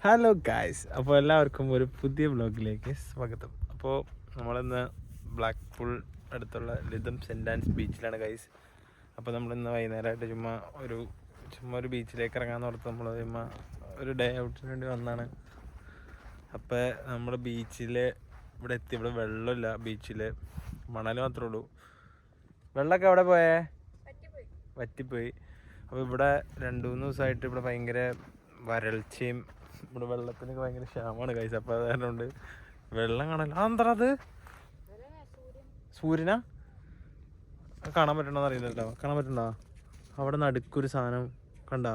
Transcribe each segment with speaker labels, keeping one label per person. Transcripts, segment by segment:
Speaker 1: Hello guys, അപ്പോൾ എല്ലാവർക്കും ഒരു പുതിയ വ്ലോഗിലേക്ക് സ്വാഗതം. അപ്പോൾ നമ്മളിന്ന് ബ്ലാക്ക് പൂൾ അടുത്തുള്ള ലിതം സെൻറ്റ് ആൻസ് ബീച്ചിലാണ് ഗൈസ്. അപ്പോൾ നമ്മളിന്ന് വൈകുന്നേരമായിട്ട് ചുമ്മാ ഒരു ബീച്ചിലേക്ക് ഇറങ്ങാമെന്ന് ഓർത്ത് നമ്മൾ ചുമ്മാ ഒരു ഡേ ഔട്ടിന് വേണ്ടി വന്നതാണ്. അപ്പോൾ നമ്മൾ ബീച്ചിൽ ഇവിടെ എത്തി. ഇവിടെ വെള്ളമില്ല, ബീച്ചിൽ മണൽ മാത്രമേ ഉള്ളൂ. വെള്ളമൊക്കെ എവിടെ പോയേ? വറ്റിപ്പോയി. അപ്പോൾ ഇവിടെ 2-3 ദിവസമായിട്ട് ഇവിടെ ഭയങ്കര വരൾച്ചയും ഇവിടെ വെള്ളത്തിനൊക്കെ ഭയങ്കര ക്ഷാമമാണ് ഗൈസ്. അപ്പോൾ അത് കാരണം കൊണ്ട് വെള്ളം കാണാൻ എന്താ അത് സൂര്യനാ കാണാൻ പറ്റണമെന്ന് അറിയില്ലല്ലോ. കാണാൻ പറ്റണ്ടോ? അവിടെ നടുക്കൊരു സാധനം കണ്ടാ?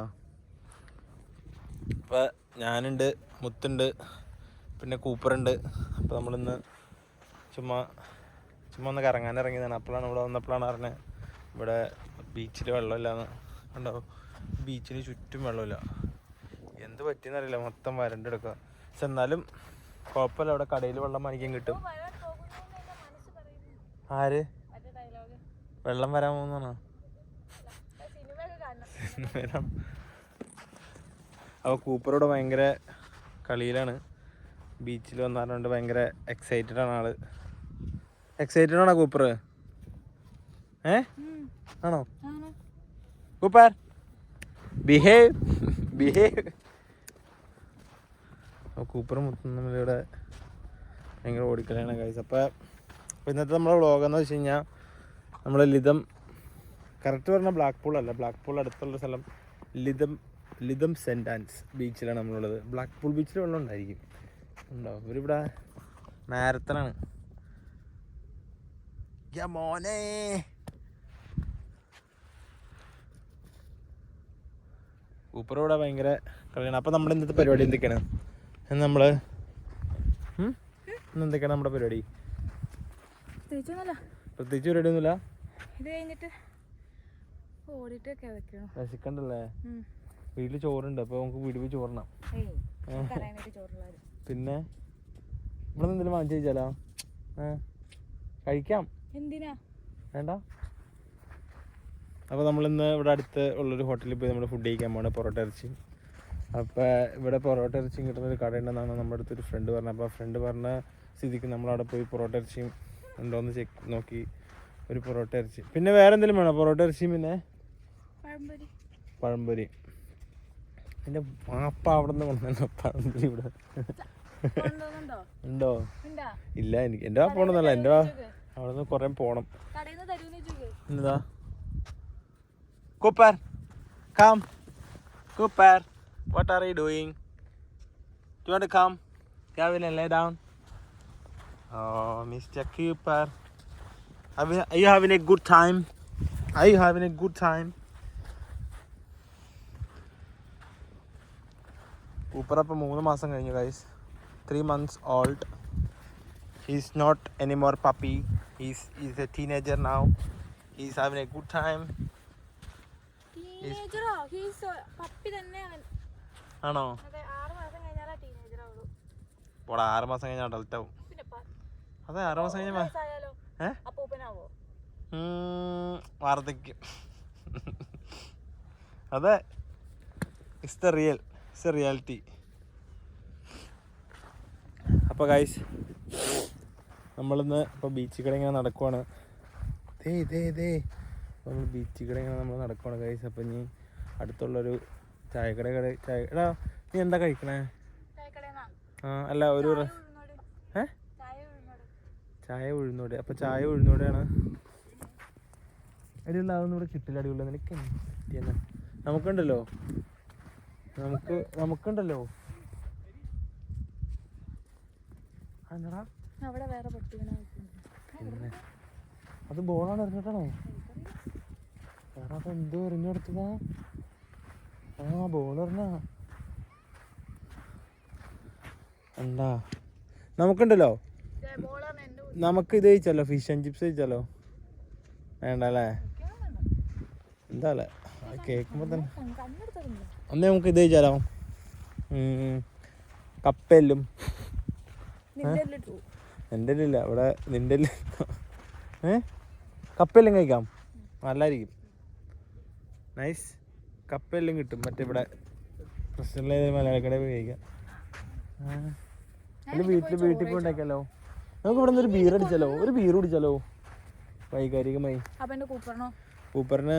Speaker 1: അപ്പോൾ ഞാനുണ്ട്, മുത്തുണ്ട്, പിന്നെ കൂപ്പറുണ്ട്. അപ്പോൾ നമ്മളിന്ന് ചുമ്മാ ഒന്ന് കറങ്ങാൻ ഇറങ്ങിയതാണ്. അപ്പോഴാണ് ഇവിടെ വന്നപ്പോഴാണ് അറിഞ്ഞത് ഇവിടെ ബീച്ചിൽ വെള്ളമില്ലാന്ന്. കണ്ടോ, ബീച്ചിന് ചുറ്റും വെള്ളമില്ല. എന്ത് പറ്റിയെന്നറിയില്ല, മൊത്തം വരണ്ടെടുക്കുക. പക്ഷെ എന്നാലും കുഴപ്പമില്ല, അവിടെ കടയിൽ വെള്ളം വാങ്ങിക്കാൻ കിട്ടും. ആര് വെള്ളം വരാൻ പോകുന്നതാണോ? അപ്പോൾ കൂപ്പറോടെ ഭയങ്കര കളിയിലാണ്. ബീച്ചിൽ വന്നാറുണ്ട്, ഭയങ്കര എക്സൈറ്റഡ് ആണ് ആള്. എക്സൈറ്റഡ് ആണോ കൂപ്പർ? ആണോ? Cooper behave. കൂപ്പറും മുത്തും തമ്മിലിവിടെ ഭയങ്കര ഓടിക്കളിയാണ് ഗൈസ്. അപ്പോൾ ഇന്നത്തെ നമ്മളെ വ്ളോഗെന്ന് വെച്ച് കഴിഞ്ഞാൽ നമ്മൾ ലിതം, കറക്റ്റ് പറഞ്ഞാൽ ബ്ലാക്ക് പൂൾ അല്ല, ബ്ലാക്ക് പൂൾ അടുത്തുള്ള സ്ഥലം ലിതം സെൻറ്റ് ആൻസ് ബീച്ചിലാണ് നമ്മളുള്ളത്. ബ്ലാക്ക് പൂൾ ബീച്ചിൽ വെള്ളം ഉണ്ടായിരിക്കും, ഉണ്ടാവും. ഇവരിവിടെ മാരത്തണാണ്. മോനെ കൂപ്പറിവിടെ ഭയങ്കര കളിയാണ്. അപ്പോൾ നമ്മുടെ ഇന്നത്തെ പരിപാടി എന്തൊക്കെയാണ്? നമ്മൾ എന്തൊക്കെയാണ് നമ്മുടെ പരിപാടി? പ്രത്യേകിച്ച് പരിപാടിയൊന്നുമില്ല. രസിക്കണ്ടല്ലേ? വീട്ടിൽ ചോറുണ്ട്, അപ്പോൾ നമുക്ക് വീട്ടിൽ പോയി ചോറിനാം. പിന്നെ ഇവിടെ എന്തെങ്കിലും വാങ്ങിച്ചു കഴിച്ചാലോ? കഴിക്കാം. എന്തിനാ? വേണ്ട. അപ്പോൾ നമ്മളിന്ന് ഇവിടെ അടുത്ത് ഉള്ളൊരു ഹോട്ടലിൽ പോയി നമ്മൾ ഫുഡ് കഴിക്കാൻ പോകണം, പൊറോട്ട ഇറച്ചി. അപ്പോൾ ഇവിടെ പൊറോട്ട ഇറച്ചിയും കിട്ടുന്നൊരു കട ഉണ്ടെന്നാണ് നമ്മുടെ അടുത്തൊരു ഫ്രണ്ട് പറഞ്ഞത്. അപ്പോൾ ഫ്രണ്ട് പറഞ്ഞ സ്ഥിതിക്ക് നമ്മളവിടെ പോയി പൊറോട്ട ഇറച്ചിയും ഉണ്ടോയെന്ന് നോക്കി ഒരു പൊറോട്ട ഇറച്ചി. പിന്നെ വേറെ എന്തെങ്കിലും വേണോ? പൊറോട്ട ഇറച്ചിയും പിന്നെ പഴംപൊരി. എൻ്റെ പാപ്പ അവിടെ നിന്ന് കൊണ്ടുവന്നോ പഴംപൊരി? ഇവിടെ ഉണ്ടോ? ഇല്ല, എനിക്ക് എൻ്റെ പാപ്പ ഉണ്ടെന്നല്ല, എൻ്റെ അവിടെ നിന്ന് കുറേ പോകണം. എന്താ Cooper, come. Cooper, what are you doing? Do you want to come? Kevin, and lay down. Oh, Mr. Cooper. Are you having a good time? Are you having a good time? Cooper up 3 മാസം കഴിഞ്ഞു guys. 3 months old. He's not anymore puppy. He's a teenager now. He's having a good time. ആണോ? പോടാ, 6 മാസം കഴിഞ്ഞാൽ adult ആവും. അതെ, 6 മാസം കഴിഞ്ഞ വാർദ്ധക്യം. അതെ, ഇറ്റ്സ് ദ റിയാലിറ്റി. അപ്പോൾ ഗൈസ്, നമ്മളിന്ന് ഇപ്പോൾ ബീച്ചിൽ കൂടെ ഇങ്ങനെ നടക്കുവാണ്. നമ്മൾ ബീച്ചിൽ കൂടെ ഇങ്ങനെ നമ്മൾ നടക്കുകയാണ് ഗൈസ്. അപ്പം ഇനി അടുത്തുള്ളൊരു ചായ എടാ, നീ എന്താ കഴിക്കണേ? അല്ല, ഒരു ചായ ഉഴുന്നോടെ. അപ്പം ചായ ഉഴുന്നോടെയാണ്. അടിയുള്ള അതൊന്നും ഇവിടെ കിട്ടില്ല. അടിയുള്ള നിനക്ക് കിട്ടിയെന്ന് നമുക്കുണ്ടല്ലോ. എന്നടാ പിന്നെ അത് ബോളാണ് എറിഞ്ഞിട്ടാണോ? വേറെ അപ്പം എന്തോ എറിഞ്ഞെടുത്തതാ. ബോൾ എറിഞ്ഞ എന്താ? നമുക്കുണ്ടല്ലോ, നമുക്ക് ഇത് കഴിച്ചാലോ, ഫിഷ് ആൻഡ് ചിപ്സ് കഴിച്ചാലോ? വേണ്ട അല്ലേ? എന്താ അല്ലേ കേൾക്കുമ്പോൾ തന്നെ ഒന്നേ നമുക്ക് ഇത് കഴിച്ചാലോ? കപ്പയെല്ലും എൻ്റെ ഇല്ല, ഇവിടെ നിൻ്റെ കപ്പയെല്ലാം കഴിക്കാം, നല്ലതായിരിക്കും. നൈസ്. കപ്പയെല്ലാം കിട്ടും. മറ്റേ ഇവിടെ പ്രശ്നമുള്ള മലയാളക്കടയിൽ പോയി കഴിക്കാം. വീട്ടിൽ പോയിണ്ടാക്കല്ലോ. നമുക്ക് ഇവിടെ നിന്ന് ഒരു ബീർ അടിച്ചാലോ, ഒരു ബീർ കുടിച്ചാലോ വൈകാരികമായി. കൂപ്പറിന്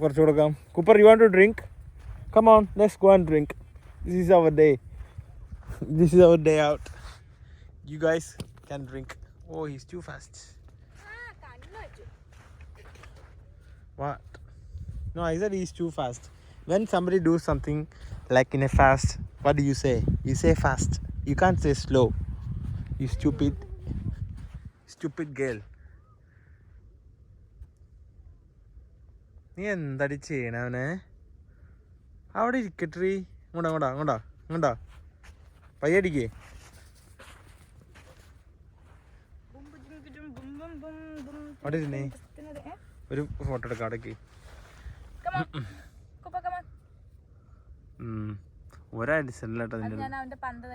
Speaker 1: കുറച്ച് കൊടുക്കാം. Cooper, you want to drink? Come on, let's go and drink. This is our day. This is our day out. You guys can drink. Oh, he's too fast. What? No, I said he's too fast. When somebody does something like in a fast, what do you say? You say fast. You can't say slow. You stupid girl. നീ എന്താടി ചെയ്യണ അവനെ? അവിടെ ഇരിക്കട്ടെ. ഇങ്ങോട്ടാ പയ്യടിക്കേ. അവിടെ ഇരുന്നേ, ഒരു ഫോട്ടോ എടുക്കാം അടക്കി. ഒരടിച്ചല്ലേട്ടോ അവന്റെ പന്ത്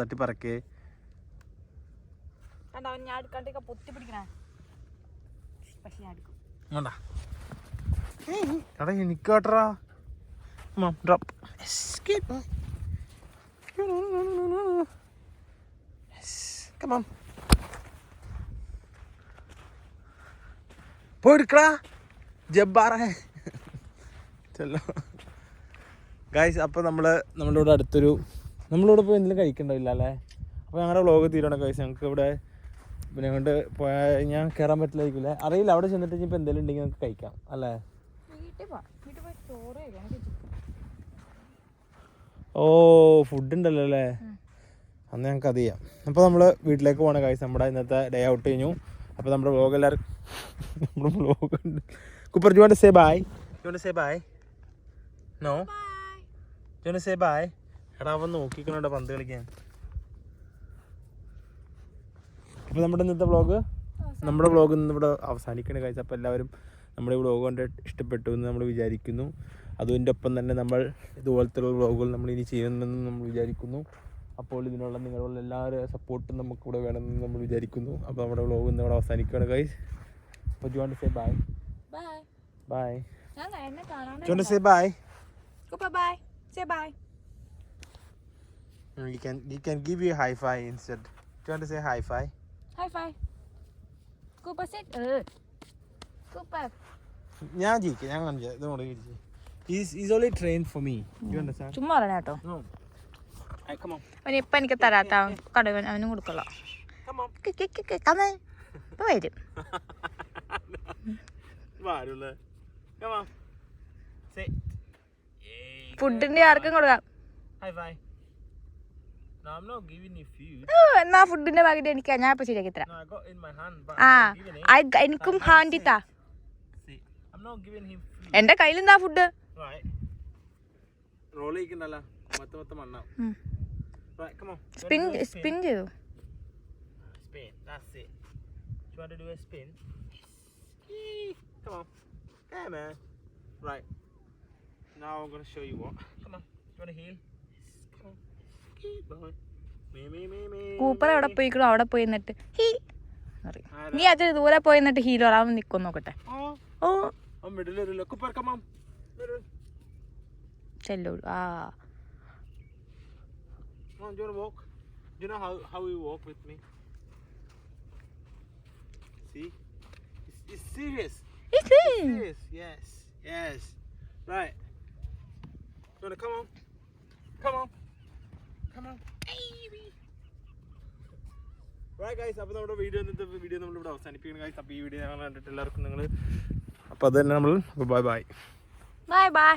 Speaker 1: തട്ടി പറക്കേ. എടാ എനിക്ക് കേട്ടറാ. ഡ്രോപ്പ്. Come on. പോയിടുക്കടാ ജബ്ബാറേ. ചല്ലോ ഗായ്സ്, അപ്പോൾ നമ്മളിവിടെ അടുത്തൊരു നമ്മളിവിടെ പോയി എന്തെങ്കിലും കഴിക്കണ്ടാവില്ല അല്ലേ? അപ്പോൾ ഞങ്ങളുടെ വ്ളോഗ് തീരണം ഗായ്സ്. ഞങ്ങൾക്ക് ഇവിടെ പിന്നെ കൊണ്ട് പോയാൽ ഞാൻ കയറാൻ പറ്റില്ലായിരിക്കില്ല, അറിയില്ല. അവിടെ ചെന്നിട്ട് ഇനിയിപ്പോൾ എന്തെങ്കിലും ഉണ്ടെങ്കിൽ നമുക്ക് കഴിക്കാം അല്ലേ? ഓ, ഫുഡ് ഉണ്ടല്ലോ അല്ലേ? അന്ന് ഞങ്ങൾക്ക് അത് ചെയ്യാം. അപ്പോൾ നമ്മൾ വീട്ടിലേക്ക് പോകണം ഗായ്സ്. നമ്മുടെ ഇന്നത്തെ ഡേ ഔട്ട് കഴിഞ്ഞു. അപ്പോൾ നമ്മുടെ വ്ളോഗ് എല്ലാവർക്കും നമ്മുടെ വ്ളോഗ് ഉണ്ട്. Cooper, you want to say bye? You want to say bye? No, you want to say bye? എടാ അവൻ നോക്കിക്കണോടാ പന്ത് കളിക്കാൻ. അപ്പോൾ നമ്മുടെ ഇന്നത്തെ വ്ളോഗ് ഇന്ന് ഇവിടെ അവസാനിക്കണ ഗായ്സ്. അപ്പോൾ എല്ലാവരും നമ്മുടെ വ്ളോഗ് കൊണ്ട് ഇഷ്ടപ്പെട്ടു എന്ന് നമ്മൾ വിചാരിക്കുന്നു. അതിൻ്റെ ഒപ്പം തന്നെ നമ്മൾ ഇതുപോലത്തെ വ്ളോഗുകൾ നമ്മൾ ഇനി ചെയ്യുമെന്ന് നമ്മൾ വിചാരിക്കുന്നു. അപ്പോൾ ഇതിനുള്ള നിങ്ങളുടെ എല്ലാവരും സപ്പോർട്ടും നമുക്കിവിടെ വേണമെന്ന് നമ്മൾ വിചാരിക്കുന്നു. അപ്പോൾ നമ്മുടെ വ്ളോഗ് ഇന്ന് ഇവിടെ അവസാനിക്കുകയാണ് ഗൈസ്. അപ്പോൾ you want to say bye? Bye. You want to say bye?
Speaker 2: Bye. Say bye.
Speaker 1: You can give you a high five instead. Do you want to say high five?
Speaker 2: High five. Cooper sit. Cooper.
Speaker 1: ഞാൻ ജയിക്കും. ഞാൻ കാണിച്ചു. He's only trained for me. You understand?
Speaker 2: ചുമ്മാ പറഞ്ഞ കേട്ടോ.
Speaker 1: No. Come on.
Speaker 2: അവൻ ഇപ്പം എനിക്ക് തരാത്ത കടവൻ അവനും കൊടുക്കല്ലോ.
Speaker 1: Come on.
Speaker 2: ഇപ്പം വരും.
Speaker 1: Come on. Say.
Speaker 2: ഫുഡിന്റെ ആർക്കും കൊടുക്കാം.
Speaker 1: High five. No, I'm not giving you food.
Speaker 2: എന്നാ ഫുഡിന്റെ പാക്കറ്റ് എനിക്ക് ഞാൻ ഇപ്പൊ ശരിയാക്കി തരാം.
Speaker 1: No, I got in my hand.
Speaker 2: എനിക്കും ഹാൻഡി താ.
Speaker 1: See, I'm not giving him food.
Speaker 2: എന്റെ കയ്യിലെന്താ ഫുഡ്?
Speaker 1: Right. റോൾ ചെയ്യണ്ടല്ലോ. മൊത്തം മണ്ണാവും. Right, come on.
Speaker 2: സ്പിൻ ചെയ്തു.
Speaker 1: Spin. That's it. You want to do a spin? Come on. Come on, man. Right. Now I'm going to show you what. Come on. You want to heel? Come on. Boy. Me.
Speaker 2: Cooper എവിടെ പോയിക്കണോ അവിടെ പോയി നിന്നിട്ട് he നീ അത് ദൂരെ പോയി നിന്നിട്ട് heal വരാൻ നിൽക്കും നോക്കട്ടെ. ഓ
Speaker 1: middle Cooper, come on. Middle.
Speaker 2: ചെല്ലു. ആ
Speaker 1: Come on, do you want to walk? Do you know how you walk with me? See? It's serious.
Speaker 2: It's
Speaker 1: serious. Yes. Right. You want to come on? Baby. Right guys, അപ്പോൾ നമ്മുടെ video നമ്മളിവിടെ അവസാനിപ്പിക്കണം guys. അപ്പോൾ ഈ video ഞങ്ങൾ കണ്ടിട്ട് എല്ലാവർക്കും നിങ്ങൾ അപ്പോൾ അത് തന്നെ നമ്മൾ ബൈ.